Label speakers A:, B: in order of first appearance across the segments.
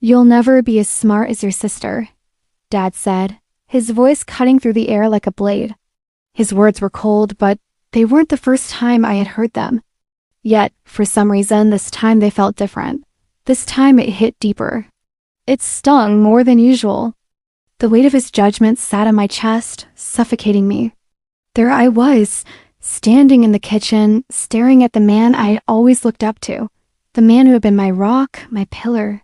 A: "You'll never be as smart as your sister," Dad said, his voice cutting through the air like a blade. His words were cold, but they weren't the first time I had heard them. Yet, for some reason, this time they felt different. This time it hit deeper. It stung more than usual. The weight of his judgment sat on my chest, suffocating me. There I was, standing in the kitchen, staring at the man I had always looked up to, the man who had been my rock, my pillar.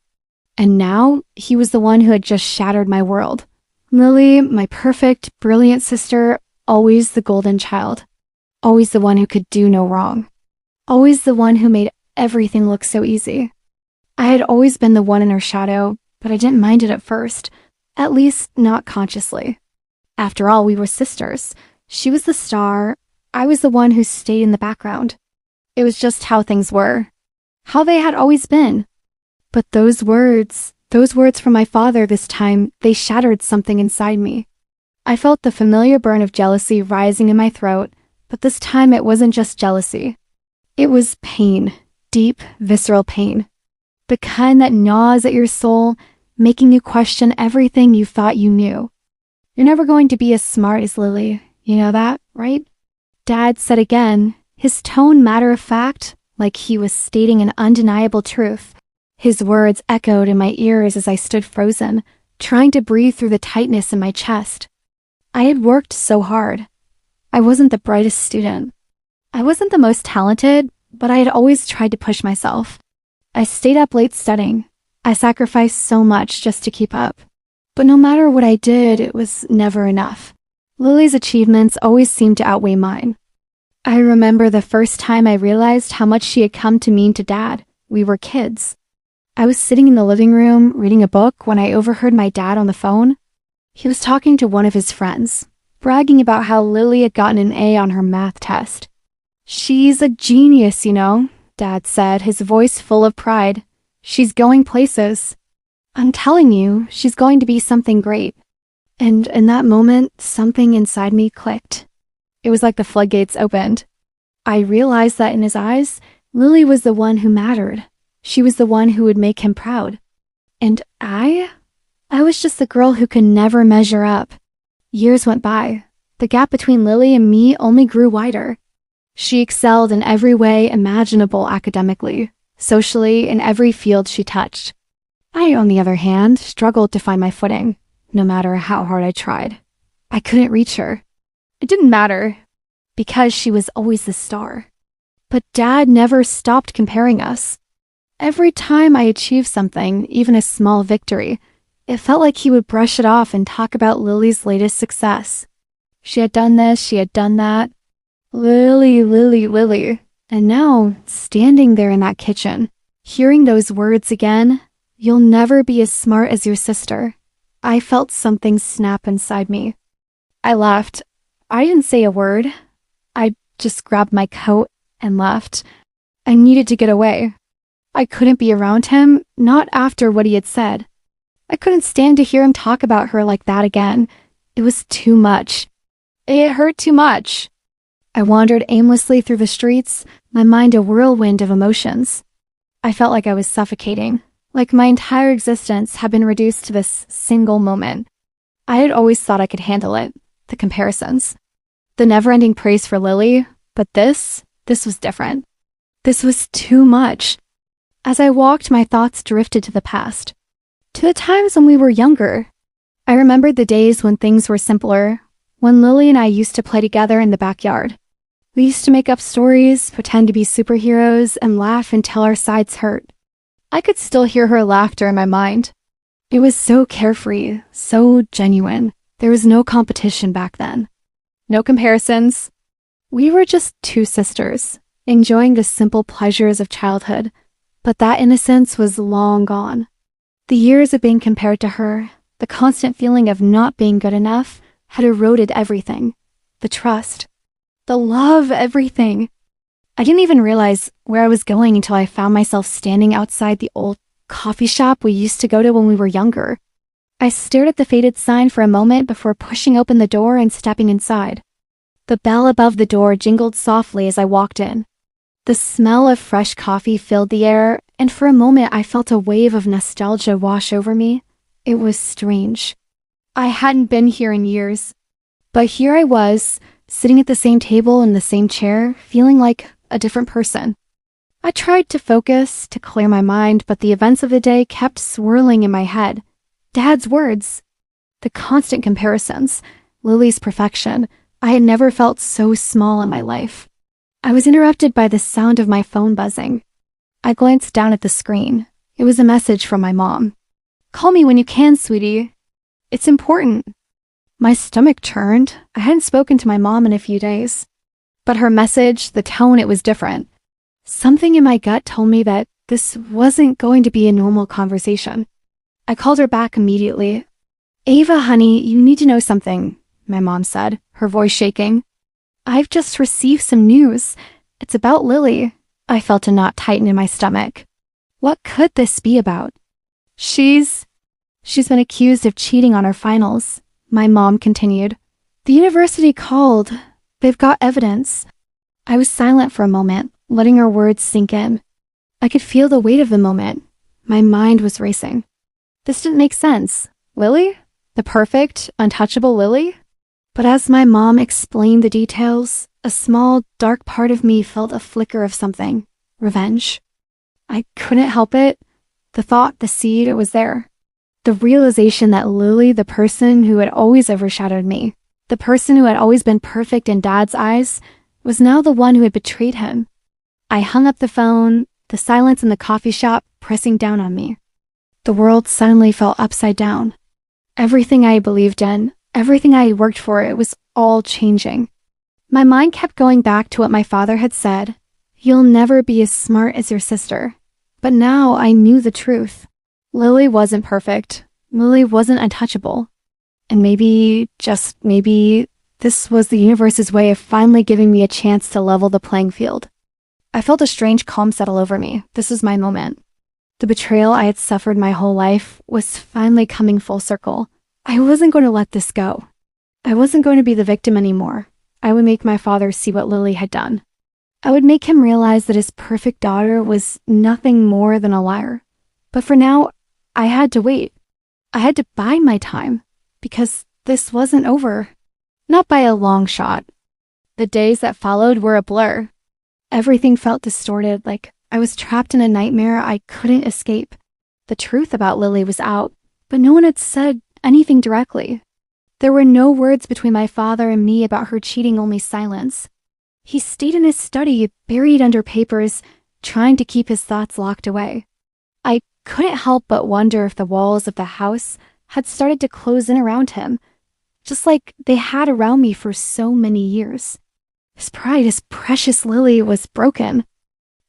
A: And now, he was the one who had just shattered my world. Lily, my perfect, brilliant sister, always the golden child. Always the one who could do no wrong. Always the one who made everything look so easy. I had always been the one in her shadow, but I didn't mind it at first, at least not consciously. After all, we were sisters. She was the star, I was the one who stayed in the background. It was just how things were, how they had always been. But those words from my father this time, they shattered something inside me. I felt the familiar burn of jealousy rising in my throat, but this time it wasn't just jealousy. It was pain, deep, visceral pain. The kind that gnaws at your soul, making you question everything you thought you knew. "You're never going to be as smart as Lily. You know that, right?" Dad said again, his tone matter-of-fact, like he was stating an undeniable truth. His words echoed in my ears as I stood frozen, trying to breathe through the tightness in my chest. I had worked so hard. I wasn't the brightest student. I wasn't the most talented, but I had always tried to push myself. I stayed up late studying. I sacrificed so much just to keep up. But no matter what I did, it was never enough. Lily's achievements always seemed to outweigh mine. I remember the first time I realized how much she had come to mean to Dad. We were kids. I was sitting in the living room reading a book when I overheard my dad on the phone. He was talking to one of his friends, bragging about how Lily had gotten an A on her math test. "She's a genius, you know," Dad said, his voice full of pride. "She's going places. I'm telling you, she's going to be something great." And in that moment, something inside me clicked. It was like the floodgates opened. I realized that in his eyes, Lily was the one who mattered. She was the one who would make him proud. And I was just the girl who could never measure up. Years went by. The gap between Lily and me only grew wider. She excelled in every way imaginable academically, socially, in every field she touched. I, on the other hand, struggled to find my footing, no matter how hard I tried. I couldn't reach her. It didn't matter, because she was always the star. But Dad never stopped comparing us. Every time I achieved something, even a small victory, it felt like he would brush it off and talk about Lily's latest success. She had done this, she had done that. Lily, Lily, Lily. And now, standing there in that kitchen, hearing those words again, "You'll never be as smart as your sister," I felt something snap inside me. I left. I didn't say a word. I just grabbed my coat and left. I needed to get away. I couldn't be around him, not after what he had said. I couldn't stand to hear him talk about her like that again. It was too much. It hurt too much. I wandered aimlessly through the streets, my mind a whirlwind of emotions. I felt like I was suffocating, like my entire existence had been reduced to this single moment. I had always thought I could handle it, the comparisons, the never-ending praise for Lily, but this was different. This was too much. As I walked, my thoughts drifted to the past, to the times when we were younger. I remembered the days when things were simpler, when Lily and I used to play together in the backyard. We used to make up stories, pretend to be superheroes, and laugh until our sides hurt. I could still hear her laughter in my mind. It was so carefree, so genuine. There was no competition back then. No comparisons. We were just two sisters, enjoying the simple pleasures of childhood. But that innocence was long gone. The years of being compared to her, the constant feeling of not being good enough, had eroded everything. The trust, the love, everything. I didn't even realize where I was going until I found myself standing outside the old coffee shop we used to go to when we were younger. I stared at the faded sign for a moment before pushing open the door and stepping inside. The bell above the door jingled softly as I walked in. The smell of fresh coffee filled the air, and for a moment I felt a wave of nostalgia wash over me. It was strange. I hadn't been here in years, but here I was, sitting at the same table in the same chair, feeling like a different person. I tried to focus, to clear my mind, but the events of the day kept swirling in my head. Dad's words, the constant comparisons, Lily's perfection. I had never felt so small in my life. I was interrupted by the sound of my phone buzzing. I glanced down at the screen. It was a message from my mom. "Call me when you can, sweetie. It's important." My stomach turned. I hadn't spoken to my mom in a few days. But her message, the tone, it was different. Something in my gut told me that this wasn't going to be a normal conversation. I called her back immediately. "Ava, honey, you need to know something," my mom said, her voice shaking. "I've just received some news. It's about Lily." I felt a knot tighten in my stomach. What could this be about? She's been accused of cheating on her finals, my mom continued. "The university called. They've got evidence." I was silent for a moment, letting her words sink in. I could feel the weight of the moment. My mind was racing. This didn't make sense. Lily? The perfect, untouchable Lily? But as my mom explained the details, a small, dark part of me felt a flicker of something. Revenge. I couldn't help it. The thought, the seed, it was there. The realization that Lily, the person who had always overshadowed me, the person who had always been perfect in Dad's eyes, was now the one who had betrayed him. I hung up the phone, the silence in the coffee shop pressing down on me. The world suddenly felt upside down. Everything I believed in, everything I had worked for, it was all changing. My mind kept going back to what my father had said. "You'll never be as smart as your sister." But now I knew the truth. Lily wasn't perfect. Lily wasn't untouchable. And maybe, just maybe, this was the universe's way of finally giving me a chance to level the playing field. I felt a strange calm settle over me. This was my moment. The betrayal I had suffered my whole life was finally coming full circle. I wasn't going to let this go. I wasn't going to be the victim anymore. I would make my father see what Lily had done. I would make him realize that his perfect daughter was nothing more than a liar. But for now, I had to wait. I had to bide my time, because this wasn't over. Not by a long shot. The days that followed were a blur. Everything felt distorted, like I was trapped in a nightmare I couldn't escape. The truth about Lily was out, but no one had said anything directly. There were no words between my father and me about her cheating, only silence. He stayed in his study, buried under papers, trying to keep his thoughts locked away. I couldn't help but wonder if the walls of the house had started to close in around him, just like they had around me for so many years. His pride, his precious Lily, was broken.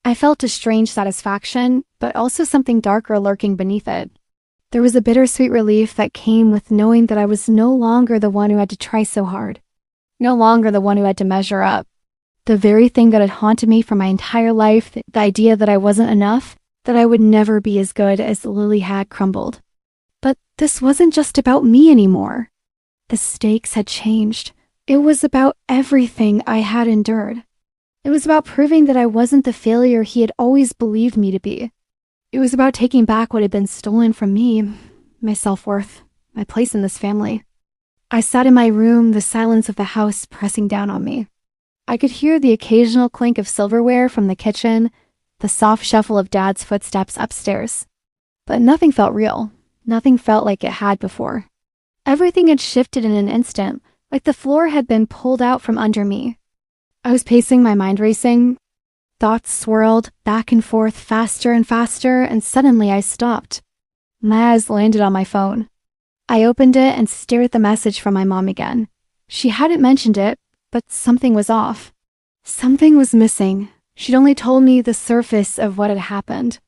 A: I felt a strange satisfaction, but also something darker lurking beneath it. There was a bittersweet relief that came with knowing that I was no longer the one who had to try so hard, no longer the one who had to measure up. The very thing that had haunted me for my entire life, the idea that I wasn't enough, that I would never be as good as Lily, had crumbled. But this wasn't just about me anymore. The stakes had changed. It was about everything I had endured. It was about proving that I wasn't the failure he had always believed me to be. It was about taking back what had been stolen from me, my self-worth, my place in this family. I sat in my room, the silence of the house pressing down on me. I could hear the occasional clink of silverware from the kitchen, the soft shuffle of Dad's footsteps upstairs. But nothing felt real. Nothing felt like it had before. Everything had shifted in an instant, like the floor had been pulled out from under me. I was pacing, my mind racing. Thoughts swirled back and forth faster and faster, and suddenly I stopped. My eyes landed on my phone. I opened it and stared at the message from my mom again. She hadn't mentioned it, but something was off. Something was missing. She'd only told me the surface of what had happened.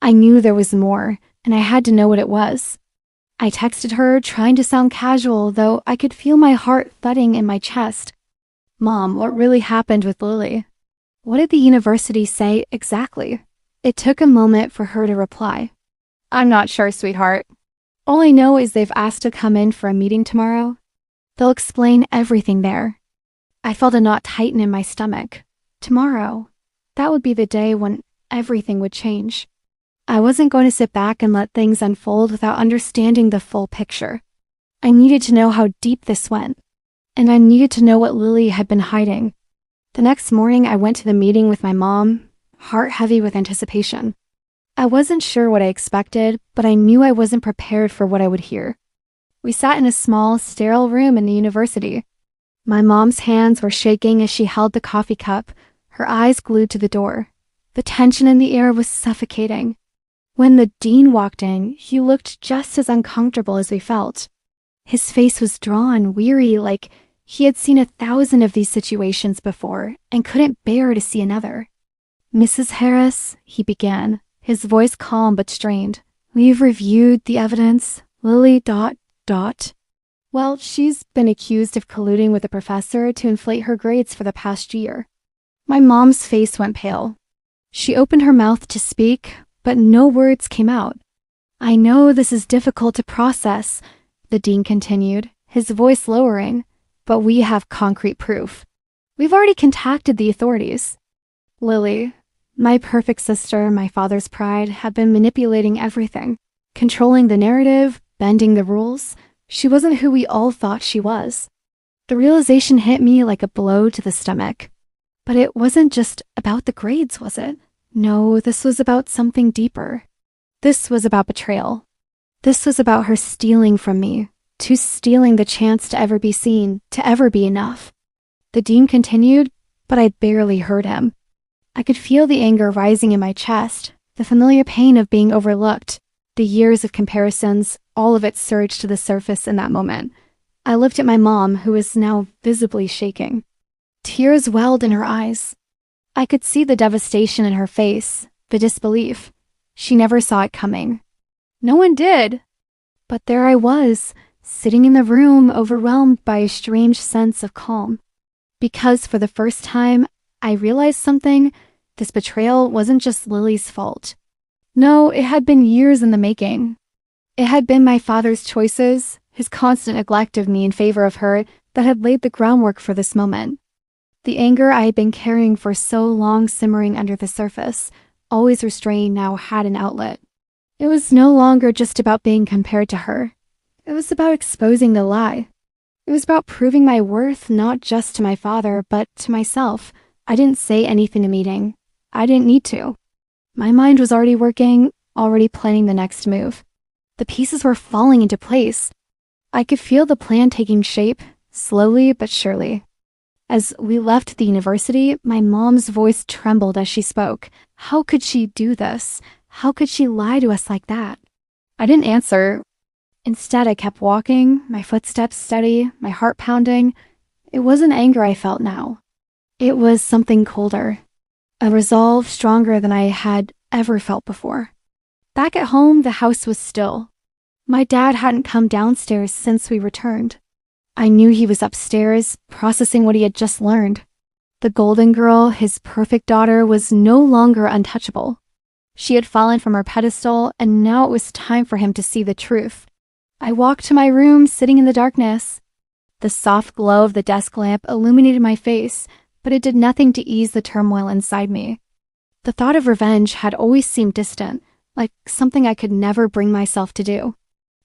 A: I knew there was more, and I had to know what it was. I texted her, trying to sound casual, though I could feel my heart thudding in my chest. "Mom, what really happened with Lily?" What did the university say exactly? It took a moment for her to reply. "I'm not sure, sweetheart. All I know is they've asked to come in for a meeting tomorrow. They'll explain everything there." I felt a knot tighten in my stomach. Tomorrow. That would be the day when everything would change. I wasn't going to sit back and let things unfold without understanding the full picture. I needed to know how deep this went, and I needed to know what Lily had been hiding. The next morning, I went to the meeting with my mom, heart heavy with anticipation. I wasn't sure what I expected, but I knew I wasn't prepared for what I would hear. We sat in a small, sterile room in the university. My mom's hands were shaking as she held the coffee cup, her eyes glued to the door. The tension in the air was suffocating. When the dean walked in, he looked just as uncomfortable as we felt. His face was drawn, weary, like he had seen 1,000 of these situations before and couldn't bear to see another. "Mrs. Harris," he began, his voice calm but strained. "We've reviewed the evidence. Lily ... Well, she's been accused of colluding with the professor to inflate her grades for the past year." My mom's face went pale. She opened her mouth to speak, but no words came out. "I know this is difficult to process," the dean continued, his voice lowering, "but we have concrete proof. We've already contacted the authorities. Lily, my perfect sister, my father's pride, had been manipulating everything, controlling the narrative, bending the rules. She wasn't who we all thought she was." The realization hit me like a blow to the stomach. But it wasn't just about the grades, was it? No, this was about something deeper. This was about betrayal. This was about her stealing from me, stealing the chance to ever be seen, to ever be enough. The dean continued, but I barely heard him. I could feel the anger rising in my chest, the familiar pain of being overlooked, the years of comparisons, all of it surged to the surface in that moment. I looked at my mom, who was now visibly shaking. Tears welled in her eyes. I could see the devastation in her face, the disbelief. She never saw it coming. No one did. But there I was, sitting in the room, overwhelmed by a strange sense of calm. Because for the first time, I realized something. This betrayal wasn't just Lily's fault. No, it had been years in the making. It had been my father's choices, his constant neglect of me in favor of her, that had laid the groundwork for this moment. The anger I had been carrying for so long simmering under the surface, always restrained, now had an outlet. It was no longer just about being compared to her. It was about exposing the lie. It was about proving my worth not just to my father, but to myself. I didn't say anything in the meeting. I didn't need to. My mind was already working, already planning the next move. The pieces were falling into place. I could feel the plan taking shape, slowly but surely. As we left the university, my mom's voice trembled as she spoke. How could she do this? How could she lie to us like that? I didn't answer. Instead, I kept walking, my footsteps steady, my heart pounding. It wasn't anger I felt now. It was something colder. A resolve stronger than I had ever felt before. Back at home, the house was still. My dad hadn't come downstairs since we returned. I knew he was upstairs, processing what he had just learned. The golden girl, his perfect daughter, was no longer untouchable. She had fallen from her pedestal, and now it was time for him to see the truth. I walked to my room, sitting in the darkness. The soft glow of the desk lamp illuminated my face, but it did nothing to ease the turmoil inside me. The thought of revenge had always seemed distant, like something I could never bring myself to do.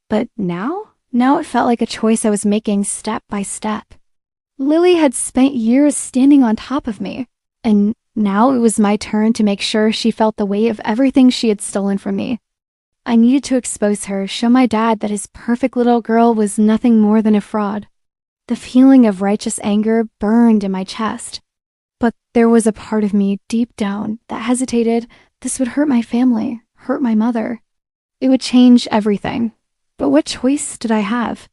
A: But now it felt like a choice I was making step by step. Lily had spent years standing on top of me, and now it was my turn to make sure she felt the weight of everything she had stolen from me. I needed to expose her, show my dad that his perfect little girl was nothing more than a fraud. The feeling of righteous anger burned in my chest. But there was a part of me deep down that hesitated. This would hurt my family, hurt my mother. It would change everything. But what choice did I have?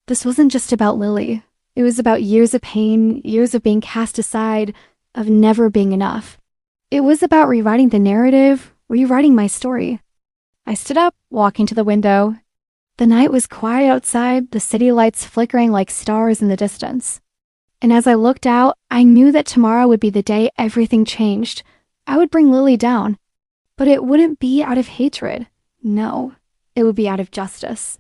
A: This wasn't just about Lily. It was about years of pain, years of being cast aside, of never being enough. It was about rewriting the narrative, rewriting my story. I stood up, walking to the window. The night was quiet outside, the city lights flickering like stars in the distance. And as I looked out, I knew that tomorrow would be the day everything changed. I would bring Lily down. But it wouldn't be out of hatred. No, it would be out of justice.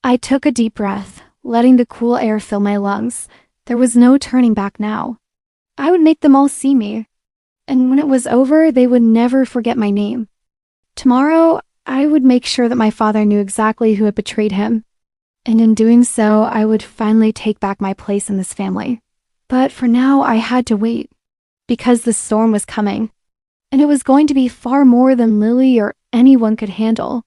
A: I took a deep breath, letting the cool air fill my lungs. There was no turning back now. I would make them all see me. And when it was over, they would never forget my name. Tomorrow, I would make sure that my father knew exactly who had betrayed him. And in doing so, I would finally take back my place in this family. But for now, I had to wait, because the storm was coming, and it was going to be far more than Lily or anyone could handle.